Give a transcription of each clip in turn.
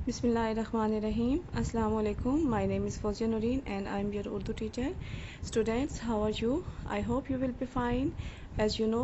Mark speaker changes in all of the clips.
Speaker 1: Bismillahirrahmanirrahim. Assalamu alaikum. My name is Fozia Noreen and I am your Urdu teacher. Students, how are you? I hope you will be fine. As you know,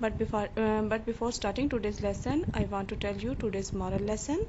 Speaker 1: But before starting today's lesson, I want to tell you today's moral lesson.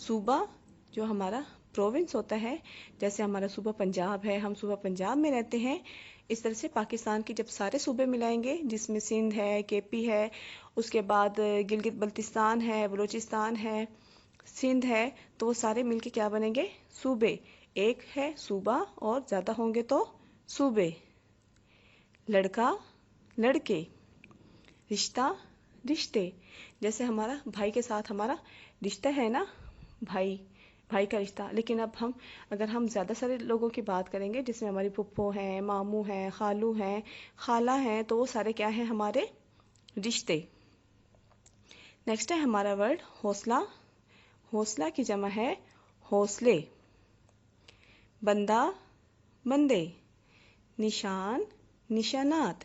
Speaker 1: صوبہ جو ہمارا province ہوتا ہے، جیسے ہمارا صوبہ پنجاب ہے، ہم صوبہ پنجاب میں رہتے ہیں، اس طرح سے پاکستان کے جب سارے صوبے ملائیں گے، جس میں سندھ ہے، کے پی ہے، اس کے بعد گلگت بلتستان ہے، بلوچستان ہے، سندھ ہے، تو وہ سارے مل کے کیا بنیں گے؟ صوبے۔ ایک ہے صوبہ اور زیادہ ہوں گے تو صوبے۔ لڑکا، لڑکے، رشتہ، رشتے، جیسے ہمارا بھائی کے ساتھ ہمارا رشتہ ہے نا، بھائی کا رشتہ، لیکن اب اگر ہم زیادہ سارے لوگوں کی بات کریں گے، جس میں ہماری پھپھو ہیں، ماموں ہیں، خالو ہیں، خالہ ہیں، تو وہ سارے کیا ہیں؟ ہمارے رشتے۔ نیکسٹ ہے ہمارا ورڈ حوصلہ۔ حوصلہ کی جمع ہے حوصلے۔ بندہ، بندے۔ نشان، نشانات۔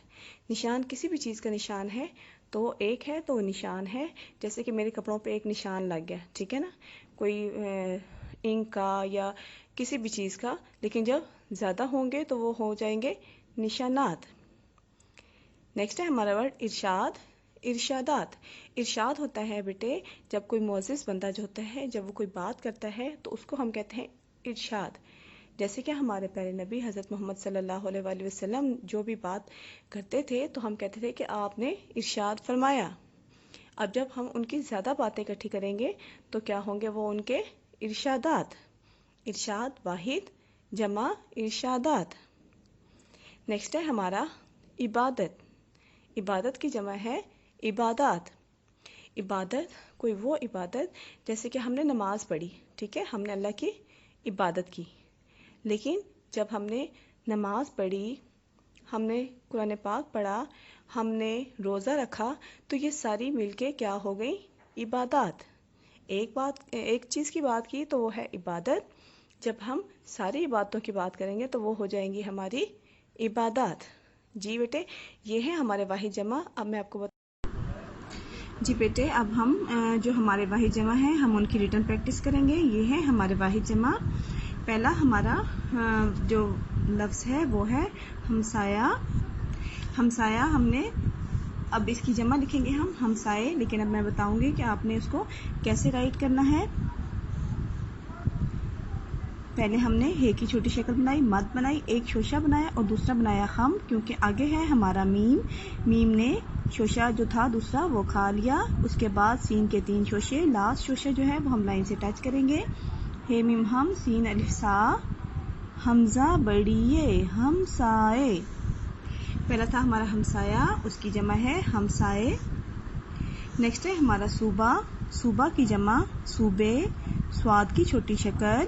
Speaker 1: نشان کسی بھی چیز کا نشان ہے تو وہ ایک ہے تو وہ نشان ہے، جیسے کہ میرے کپڑوں پہ ایک نشان لگ گیا، ٹھیک ہے نا، کوئی انک کا یا کسی بھی چیز کا، لیکن جب زیادہ ہوں گے تو وہ ہو جائیں گے نشانات۔ نیکسٹ ہے ہمارا ورڈ ارشاد، ارشادات۔ ارشاد ہوتا ہے بیٹے جب کوئی معزز بندہ جو ہوتا ہے، جب وہ کوئی بات کرتا ہے تو اس کو ہم کہتے ہیں ارشاد۔ جیسے کہ ہمارے پیارے نبی حضرت محمد صلی اللہ علیہ وآلہ وسلم جو بھی بات کرتے تھے تو ہم کہتے تھے کہ آپ نے ارشاد فرمایا۔ اب جب ہم ان کی زیادہ باتیں اکٹھی کریں گے تو کیا ہوں گے؟ وہ ان کے ارشادات۔ ارشاد واحد، جمع ارشادات۔ نیکسٹ ہے ہمارا عبادت۔ عبادت کی جمع ہے عبادات۔ عبادت کوئی وہ عبادت، جیسے کہ ہم نے نماز پڑھی، ٹھیک ہے، ہم نے اللہ کی عبادت کی، لیکن جب ہم نے نماز پڑھی، ہم نے قرآن پاک پڑھا، ہم نے روزہ رکھا، تو یہ ساری مل کے کیا ہو گئی؟ عبادات۔ ایک چیز کی بات کی تو وہ ہے عبادت، جب ہم ساری عبادتوں کی بات کریں گے تو وہ ہو جائیں گی ہماری عبادات۔ جی بیٹے، یہ ہے ہمارے واحد جمع۔ اب میں آپ کو جی بیٹے، اب ہم جو ہمارے واحد جمع ہیں ہم ان کی ریٹن پریکٹس کریں گے۔ یہ ہے ہمارے واحد جمع۔ پہلا ہمارا جو لفظ ہے وہ ہے ہمسایہ۔ ہمسایہ ہم نے اب اس کی جمع لکھیں گے ہم ہمسائے، لیکن اب میں بتاؤں گی کہ آپ نے اس کو کیسے رائٹ کرنا ہے۔ پہلے ہم نے ہے کی چھوٹی شکل بنائی، مد بنائی، ایک شوشہ بنایا اور دوسرا بنایا خم، کیونکہ آگے ہے ہمارا میم۔ میم نے شوشہ جو تھا دوسرا وہ کھا لیا، اس کے بعد سین کے 3 شوشے، لاسٹ شوشہ جو ہے وہ ہم لائن سے ٹچ کریں گے۔ ہے میم ہم، سین الف سا، حمزہ بڑیے، ہمسائے۔ پہلا تھا ہمارا ہمسایہ، اس کی جمع ہے ہمسائے۔ نیکسٹ ہے ہمارا صوبہ۔ صوبہ کی جمع صوبے، سواد کی چھوٹی شکل،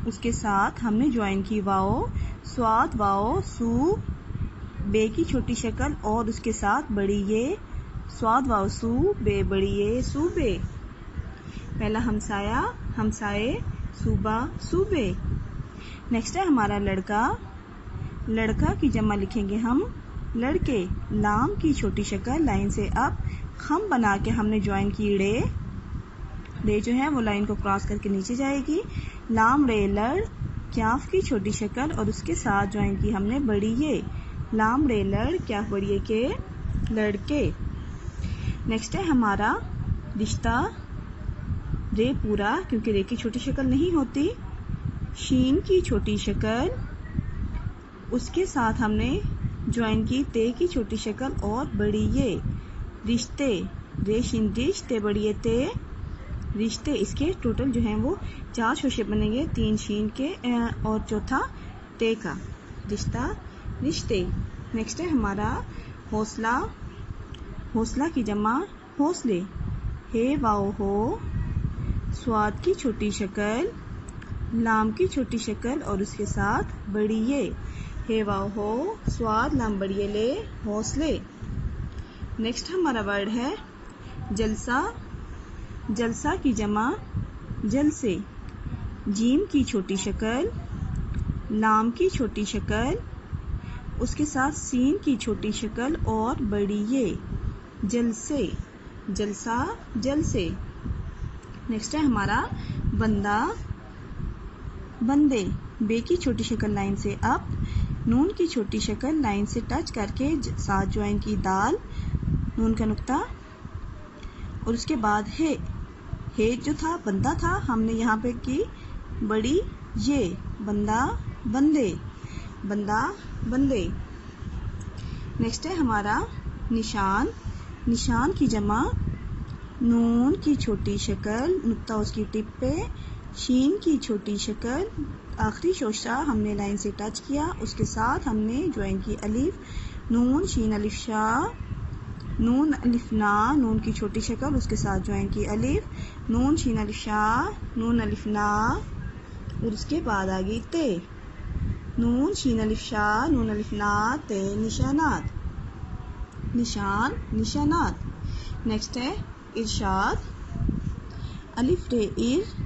Speaker 1: اس کے ساتھ ہم نے جوائن کی واؤ، سواد واؤ سو، بے کی چھوٹی شکل اور اس کے ساتھ بڑی یہ، سواد واؤ سو، بے بڑی یہ، صوبے۔ پہلا ہمسایہ، ہمسائے، صوبہ، صوبے۔ نیکسٹ ہے ہمارا لڑکا۔ لڑکا کی جمع لکھیں گے ہم لڑکے، لام کی چھوٹی شکل لائن سے اب، خم بنا کے ہم نے جوائن کی ڑے، ڑے جو ہے وہ لائن کو کراس کر کے نیچے جائے گی، لام ڑے لڑ، کیاف کی چھوٹی شکل اور اس کے ساتھ جوائن کی ہم نے بڑی یہ، لام ڑے لڑ، کیاف بڑی یہ کے، لڑکے۔ نیکسٹ ہے ہمارا رشتہ۔ رے پورا، کیونکہ رے کی چھوٹی شکل نہیں ہوتی، شین کی چھوٹی شکل، اس کے ساتھ ہم نے جوائن کی تے کی چھوٹی شکل اور بڑی یہ، رشتے، رے شین رش، تے بڑی یہ تے، رشتے۔ اس کے ٹوٹل جو ہیں وہ 4 شوشے بنیں گے، 3 شین کے اور چوتھا تے کا، رشتہ، رشتے۔ نیکسٹ ہے ہمارا حوصلہ۔ حوصلہ کی جمع حوصلے، ہے واؤ ہو، سواد کی چھوٹی شکل، لام کی چھوٹی شکل اور اس کے ساتھ بڑی یہ، ہے واؤ ہو، سواد لام بڑی یہ لے، حوصلے۔ نیکسٹ ہمارا ورڈ ہے جلسہ۔ جلسہ کی جمع جلسے، جیم کی چھوٹی شکل، لام کی چھوٹی شکل، اس کے ساتھ سین کی چھوٹی شکل اور بڑی یہ، جلسے، جلسہ، جلسے۔ نیکسٹ ہے ہمارا بندہ، بندے، بے کی چھوٹی شکل لائن سے اپ، نون کی چھوٹی شکل لائن سے ٹچ کر کے ساتھ جوائن کی دال، نون کا نقطہ اور اس کے بعد ہے،
Speaker 2: ہے جو تھا بندہ تھا، ہم نے یہاں پہ کی بڑی یہ، بندہ بندے، بندہ بندے۔ نیکسٹ ہے ہمارا نشان، نشان کی جمع نون کی چھوٹی شکل، نقطہ اس کی ٹپ پہ، شین کی چھوٹی شکل، آخری شوشہ ہم نے لائن سے ٹچ کیا، اس کے ساتھ ہم نے جوائن کی الف، نون شین الف شا، نون الف نا، نون کی چھوٹی شکل اس کے ساتھ جوائن کی الف، نون شین الف شا، نون الف نا، اور اس کے بعد آگئی تے، نون شین الف شا، نون الف نا تے، نشانات، نشان نشانات۔ نیکسٹ ہے ارشاد، الف رے ار،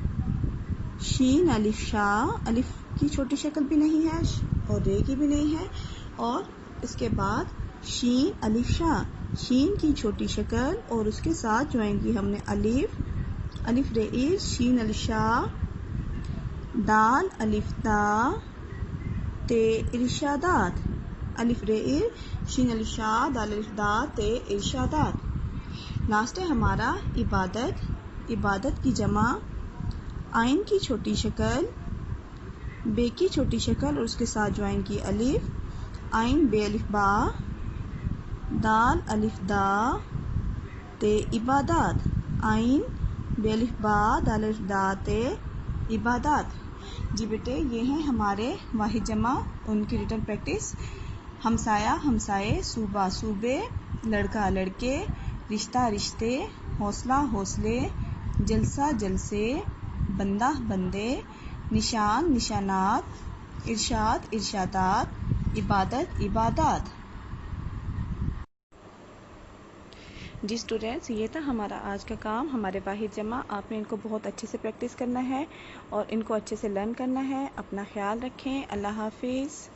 Speaker 2: شین الف شا، الف کی چھوٹی شکل بھی نہیں ہے اور رے کی بھی نہیں ہے، اور اس کے بعد شین الف شا، شین کی چھوٹی شکل اور اس کے ساتھ جوائن کی ہم نے الف، الف رے ار، شین الف شا، دال الف دا تے، ارشادات، الف رے ار، شین الف شا، دال الف دا تے، ارشادات۔ لاسٹ ہے ہمارا عبادت، عبادت کی جمع آئین کی چھوٹی شکل، بے کی چھوٹی شکل اور اس کے ساتھ جوائن کی الف، آئین بے الف با، دال الف دا تے، عبادات، آئین بے الف با، دال الف دا تے، عبادات۔ جی بیٹے یہ ہیں ہمارے واحد جمع، ان کی ریٹن پریکٹس۔ ہمسایہ ہمسائے، صوبہ صوبے، لڑکا لڑکے، رشتہ رشتے، حوصلہ حوصلے، جلسہ جلسے، بندہ بندے، نشان نشانات، ارشاد ارشادات، عبادت عبادات۔
Speaker 1: جی اسٹوڈینٹس یہ تھا ہمارا آج کا کام، ہمارے واحد جمع۔ آپ نے ان کو بہت اچھے سے پریکٹس کرنا ہے اور ان کو اچھے سے لرن کرنا ہے۔ اپنا خیال رکھیں، اللہ حافظ۔